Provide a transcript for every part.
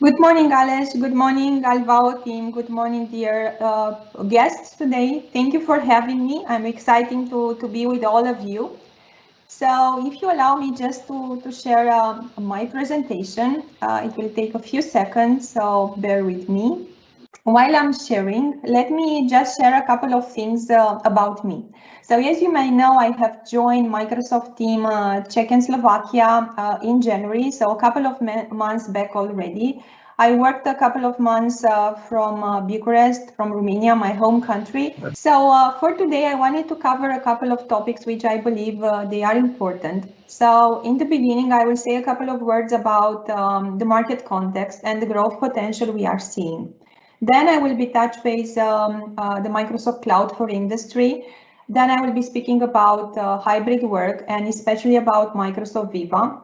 Good morning, Alex. Good morning, ALVAO team. Good morning, dear guests today. Thank you for having me. I'm excited to be with all of you. So if you allow me just to share my presentation, it will take a few seconds, so bear with me. While I'm sharing, let me just share a couple of things about me. So as you may know, I have joined Microsoft team Czech and Slovakia in January, so a couple of months back already. I worked a couple of months from Bucharest, from Romania, my home country. So for today, I wanted to cover a couple of topics which I believe they are important. So in the beginning, I will say a couple of words about the market context and the growth potential we are seeing. Then I will be touch base the Microsoft Cloud for Industry. Then I will be speaking about hybrid work and especially about Microsoft Viva.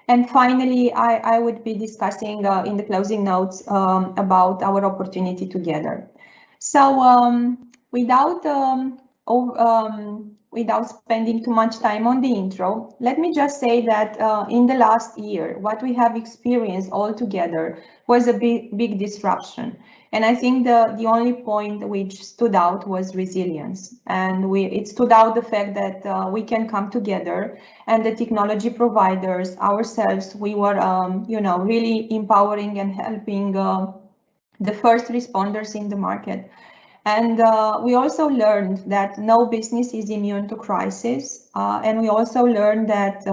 And finally, I would be discussing in the closing notes about our opportunity together. So without spending too much time on the intro, let me just say that in the last year, what we have experienced all together was a big disruption. And I think the only point which stood out was resilience. And it stood out the fact that we can come together, and the technology providers, ourselves, we were, really empowering and helping the first responders in the market. And we also learned that no business is immune to crisis. And we also learned that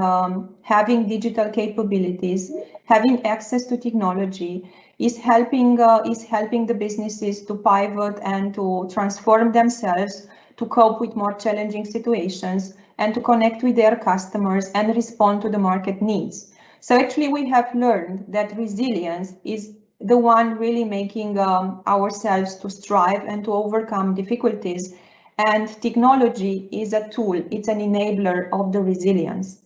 having digital capabilities, having access to technology is helping the businesses to pivot and to transform themselves, to cope with more challenging situations, and to connect with their customers and respond to the market needs. So actually, we have learned that resilience is the one really making ourselves to strive and to overcome difficulties. And technology is a tool, it's an enabler of the resilience.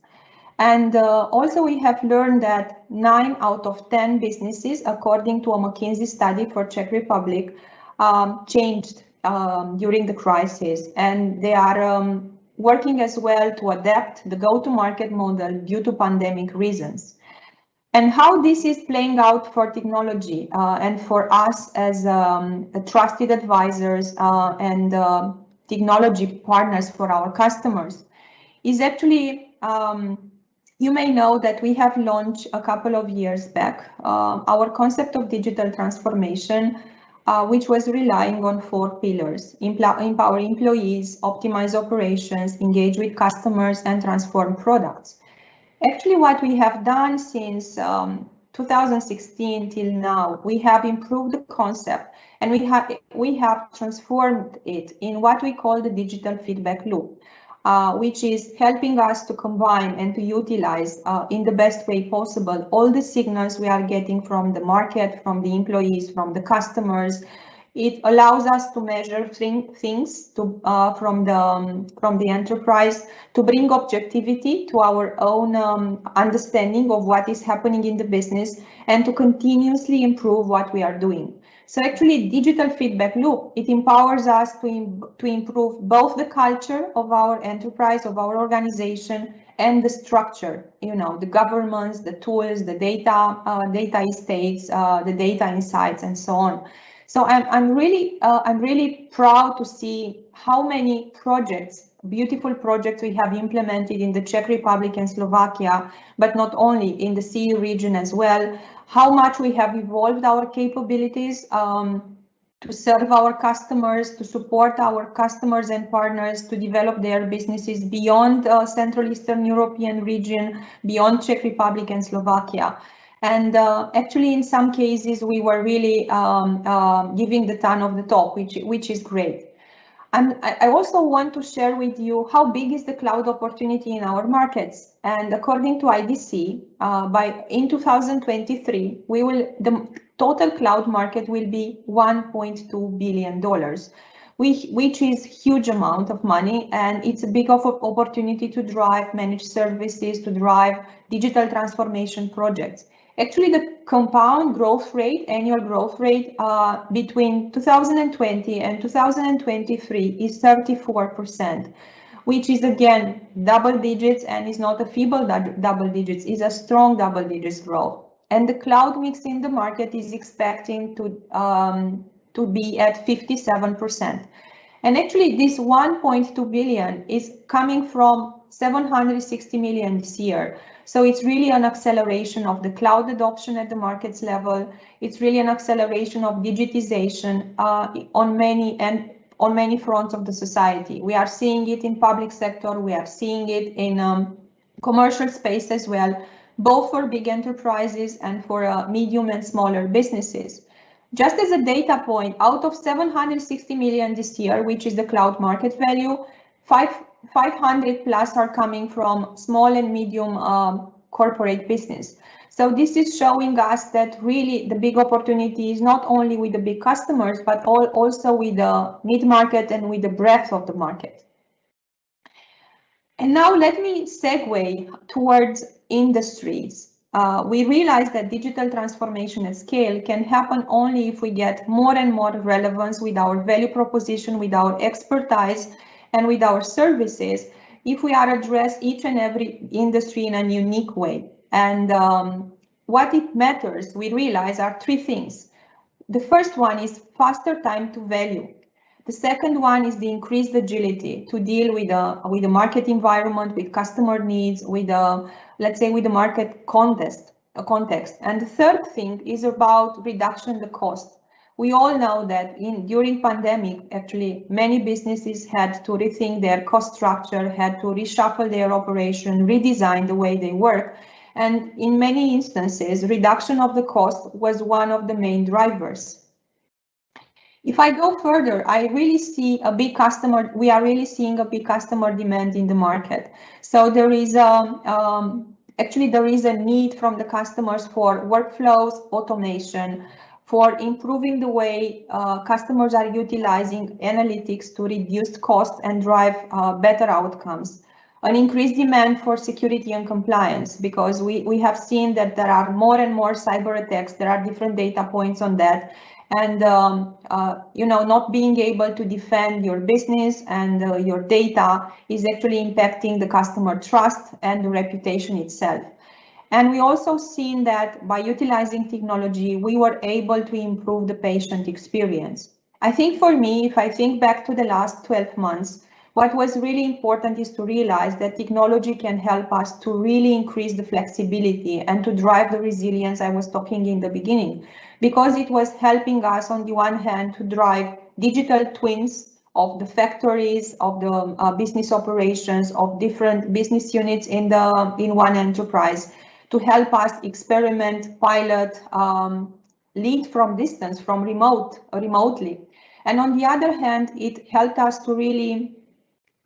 And also we have learned that 9 out of 10 businesses, according to a McKinsey study for Czech Republic, changed during the crisis. And they are working as well to adapt the go-to-market model due to pandemic reasons. And how this is playing out for technology and for us as trusted advisors and technology partners for our customers is actually, you may know that we have launched a couple of years back our concept of digital transformation, which was relying on 4 pillars: empower employees, optimize operations, engage with customers, and transform products. Actually, what we have done since 2016 till now, we have improved the concept, and we have transformed it in what we call the digital feedback loop, which is helping us to combine and to utilize in the best way possible all the signals we are getting from the market, from the employees, from the customers. It allows us to measure things from the enterprise, to bring objectivity to our own understanding of what is happening in the business, and to continuously improve what we are doing. So actually, digital feedback loop, it empowers us to improve both the culture of our enterprise, of our organization, and the structure, the governance, the tools, the data estates, the data insights, and so on. So I'm really proud to see how many projects, beautiful projects we have implemented in the Czech Republic and Slovakia, but not only in the CE region as well, how much we have evolved our capabilities to serve our customers, to support our customers and partners to develop their businesses beyond Central Eastern European region, beyond Czech Republic and Slovakia. And actually, in some cases, we were really giving the ton of the top, which is great. And I also want to share with you how big is the cloud opportunity in our markets. And according to IDC, in 2023, the total cloud market will be $1.2 billion, which is huge amount of money, and it's a big opportunity to drive managed services, to drive digital transformation projects. Actually, the compound growth rate, annual growth rate between 2020 and 2023 is 34%, which is again double digits, and is not a feeble double digits, is a strong double digits growth. and the cloud mix in the market is expecting to be at 57%. And actually this 1.2 billion is coming from 760 million this year. So it's really an acceleration of the cloud adoption at the markets level. It's really an acceleration of digitization on many fronts of the society. We are seeing it in public sector, we are seeing it in commercial space as well, both for big enterprises and for medium and smaller businesses. Just as a data point, out of 760 million this year, which is the cloud market value, 500 plus are coming from small and medium corporate business. So this is showing us that really the big opportunity is not only with the big customers, but also with the mid-market and with the breadth of the market. And now let me segue towards industries. We realize that digital transformation at scale can happen only if we get more and more relevance with our value proposition, with our expertise, and with our services, if we are address each and every industry in a unique way. And what it matters, we realize, are three things. The first one is faster time to value. The second one is the increased agility to deal with the market environment, with customer needs, with let's say with the market context. And the third thing is about reduction the cost. We all know that during pandemic, actually many businesses had to rethink their cost structure, had to reshuffle their operation, redesign the way they work. And in many instances, reduction of the cost was one of the main drivers. If I go further, I really see a big customer. We are really seeing a big customer demand in the market. So there is actually there is a need from the customers for workflows, automation, for improving the way customers are utilizing analytics to reduce costs and drive better outcomes. An increased demand for security and compliance, because we have seen that there are more and more cyber attacks. There are different data points on that. And you know, not being able to defend your business and your data is actually impacting the customer trust and the reputation itself. And we also seen that by utilizing technology, we were able to improve the patient experience. I think for me, if I think back to the last 12 months, what was really important is to realize that technology can help us to really increase the flexibility and to drive the resilience I was talking in the beginning, because it was helping us on the one hand to drive digital twins of the factories, of the business operations, of different business units in one enterprise, to help us experiment, pilot, lead from distance, from remotely. And on the other hand, it helped us to really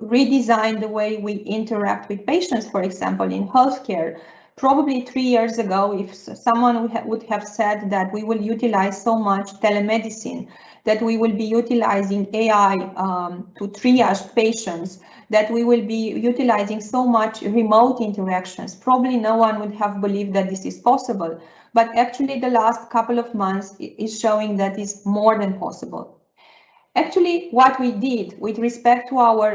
redesign the way we interact with patients, for example, in healthcare. Probably 3 years ago, if someone would have said that we will utilize so much telemedicine, that we will be utilizing AI to triage patients, that we will be utilizing so much remote interactions, probably no one would have believed that this is possible. But actually the last couple of months is showing that it's more than possible. Actually, what we did with respect to our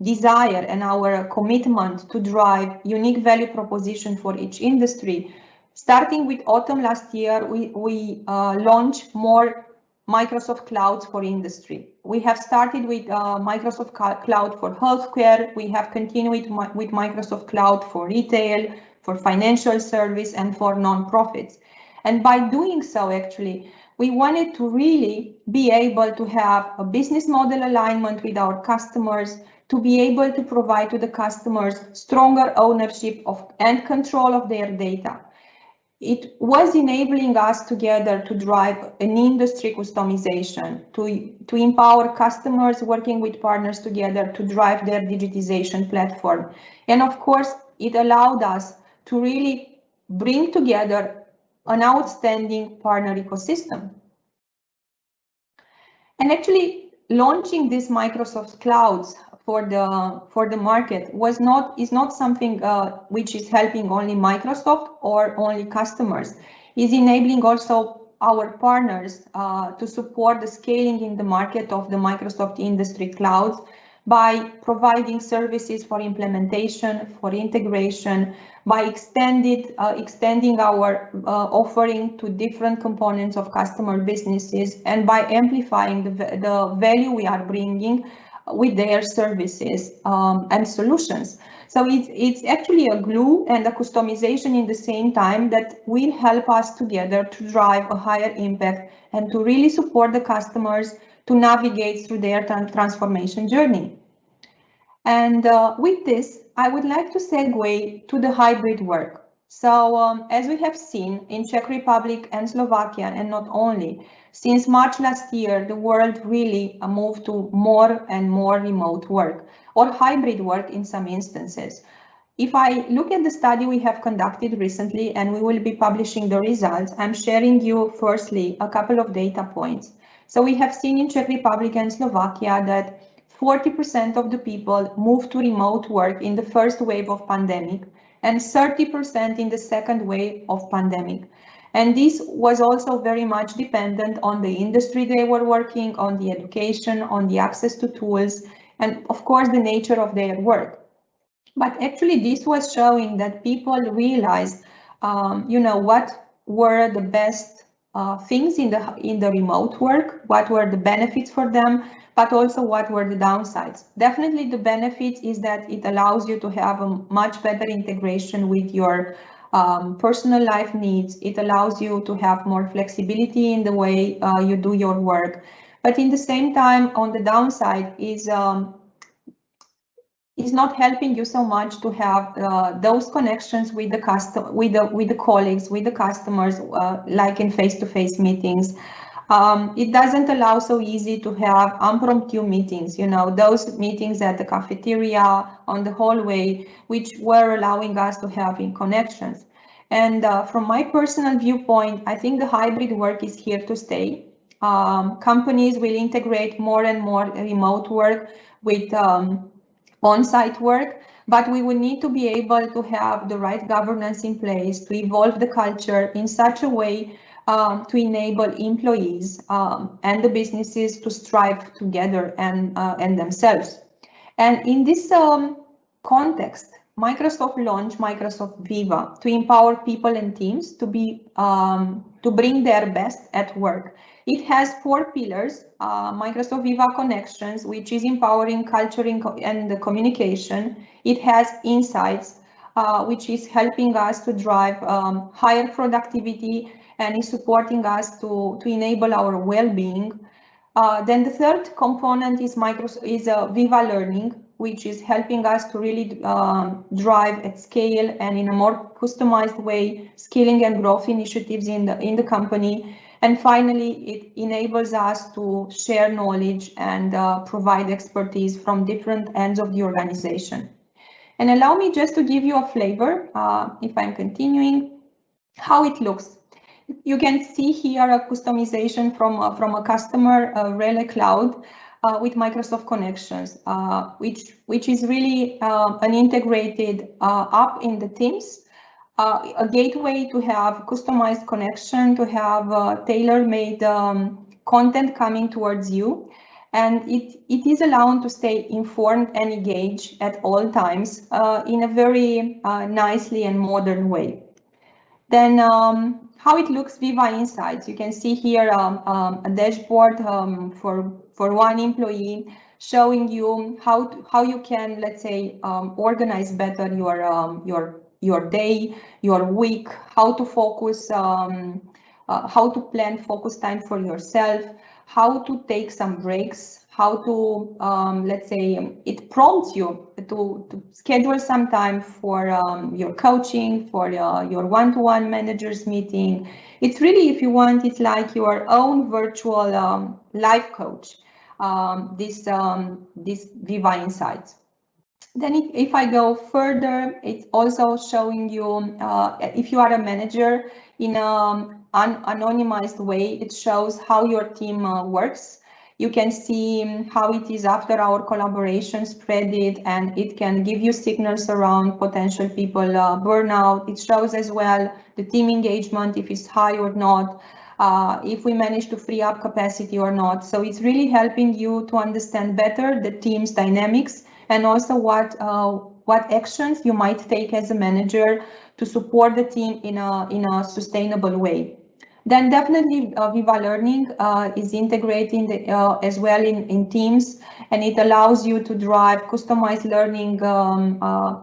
desire and our commitment to drive unique value proposition for each industry, starting with autumn last year, we launched more Microsoft Clouds for industry. We have started with Microsoft Cloud for healthcare. We have continued with Microsoft Cloud for retail, for financial service, and for non-profits. And by doing so, actually, we wanted to really be able to have a business model alignment with our customers, to be able to provide to the customers stronger ownership of and control of their data. It was enabling us together to drive an industry customization, to empower customers working with partners together to drive their digitization platform. And of course, it allowed us to really bring together an outstanding partner ecosystem. And actually launching these Microsoft Clouds for the market is not something which is helping only Microsoft or only customers. Is enabling also our partners to support the scaling in the market of the Microsoft industry clouds, by providing services for implementation, for integration, by extending our offering to different components of customer businesses, and by amplifying the value we are bringing with their services and solutions. So it's actually a glue and a customization in the same time that will help us together to drive a higher impact and to really support the customers to navigate through their transformation journey. And with this, I would like to segue to the hybrid work. So as we have seen in Czech Republic and Slovakia, and not only, since March last year, the world really moved to more and more remote work or hybrid work in some instances. If I look at the study we have conducted recently, and we will be publishing the results, I'm sharing you firstly a couple of data points. So we have seen in Czech Republic and Slovakia that 40% of the people moved to remote work in the first wave of pandemic and 30% in the second wave of pandemic. And this was also very much dependent on the industry they were working, on the education, on the access to tools, and of course the nature of their work. But actually this was showing that people realized, what were the best things in the remote work, what were the benefits for them, but also what were the downsides. Definitely the benefits is that it allows you to have a much better integration with your personal life needs. It allows you to have more flexibility in the way you do your work. But in the same time, on the downside is not helping you so much to have those connections with the with the colleagues, with the customers, like in face-to-face meetings. It doesn't allow so easy to have impromptu meetings, those meetings at the cafeteria, on the hallway, which were allowing us to have in connections. And from my personal viewpoint, I think the hybrid work is here to stay. Companies will integrate more and more remote work with on-site work, but we will need to be able to have the right governance in place to evolve the culture in such a way to enable employees and the businesses to strive together and themselves. And in this context, Microsoft launched Microsoft Viva to empower people and teams to bring their best at work. It has 4 pillars: Microsoft Viva Connections, which is empowering culture and the communication. It has Insights, which is helping us to drive higher productivity and is supporting us to enable our well-being. Then the third component is Viva Learning, which is helping us to really drive at scale and in a more customized way skilling and growth initiatives in the company. And finally, it enables us to share knowledge and provide expertise from different ends of the organization. And allow me just to give you a flavor, if I'm continuing, how it looks. You can see here a customization from a customer, Relay Cloud, with Microsoft Connections, which is really an integrated app in the Teams, a gateway to have customized connection, to have tailor-made content coming towards you. And it is allowed to stay informed and engaged at all times in a very nicely and modern way. Then how it looks, Viva Insights. You can see here a dashboard for one employee, showing you how you can, let's say, organize better your day, your week, how to focus, how to plan focus time for yourself, how to take some breaks, how to, let's say, it prompts you to schedule some time for your coaching, for your one-to-one managers meeting. It's really, if you want, it's like your own virtual life coach, this Viva Insights. Then if I go further, it's also showing you, if you are a manager, in an anonymized way, it shows how your team works. You can see how it is after our collaboration spread it, and it can give you signals around potential people burnout. It shows as well the team engagement, if it's high or not. if we manage to free up capacity or not. So it's really helping you to understand better the team's dynamics and also what actions you might take as a manager to support the team in a sustainable way. Then definitely Viva Learning is integrating as well in teams, and it allows you to drive customized learning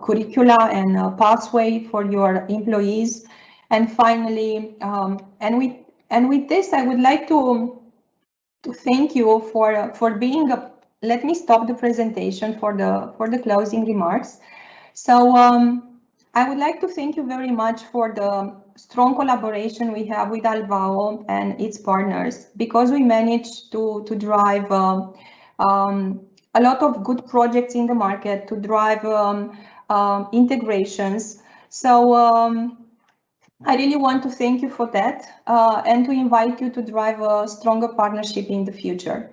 curricula and pathway for your employees. And finally, and with this, I would like to thank you for being a. Let me stop the presentation for the closing remarks. So I would like to thank you very much for the strong collaboration we have with ALVAO and its partners, because we managed to drive a lot of good projects in the market, to drive integrations. So I really want to thank you for that and to invite you to drive a stronger partnership in the future.